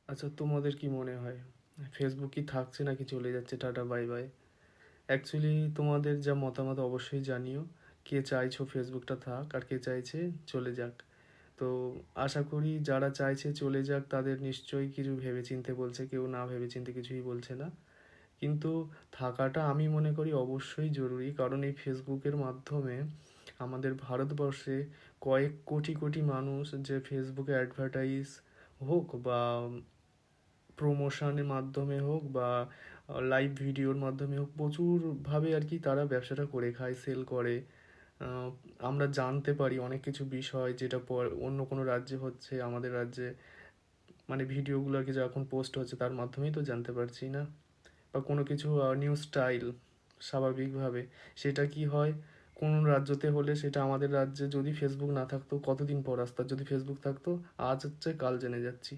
আচ্ছা, তোমাদের কি মনে হয় ফেসবুক কি থাকছে নাকি চলে যাচ্ছে? Tata bye bye. অ্যাকচুয়ালি তোমাদের যা মতামত অবশ্যই জানিও। কে চাইছো ফেসবুকটা থাক আর কে চাইছে চলে যাক। তো আশা করি যারা চাইছে চলে যাক তাদের নিশ্চয়ই কিছু ভেবেচিন্তে বলছে, কেউ না ভেবেচিন্তে কিছুই বলছে না। কিন্তু থাকাটা আমি মনে করি অবশ্যই জরুরি, কারণ এই ফেসবুকের মাধ্যমে আমাদের ভারতবর্ষে কয়েক কোটি কোটি মানুষ যে ফেসবুকে অ্যাডভার্টাইজ হোক বা প্রমোশনের মাধ্যমে হোক বা লাইভ ভিডিওর মাধ্যমে হোক, প্রচুরভাবে আর কি তারা ব্যবসাটা করে খায়, সেল করে। আহ, আমরা জানতে পারি অনেক কিছু বিষয় যেটা অন্য কোনো রাজ্যে হচ্ছে আমাদের রাজ্যে, মানে ভিডিওগুলো আর কি যখন পোস্ট হচ্ছে তার মাধ্যমেই তো জানতে পারছি না। বা কোনো কিছু নিউ স্টাইল স্বাভাবিকভাবে সেটা কি হয় কোন রাজ্যতে হলে সেটা আমাদের রাজ্যে যদি ফেসবুক না থাকতো কতদিন পর আসতো, আর যদি ফেসবুক থাকতো আজ হচ্ছে কাল জেনে যাচ্ছি।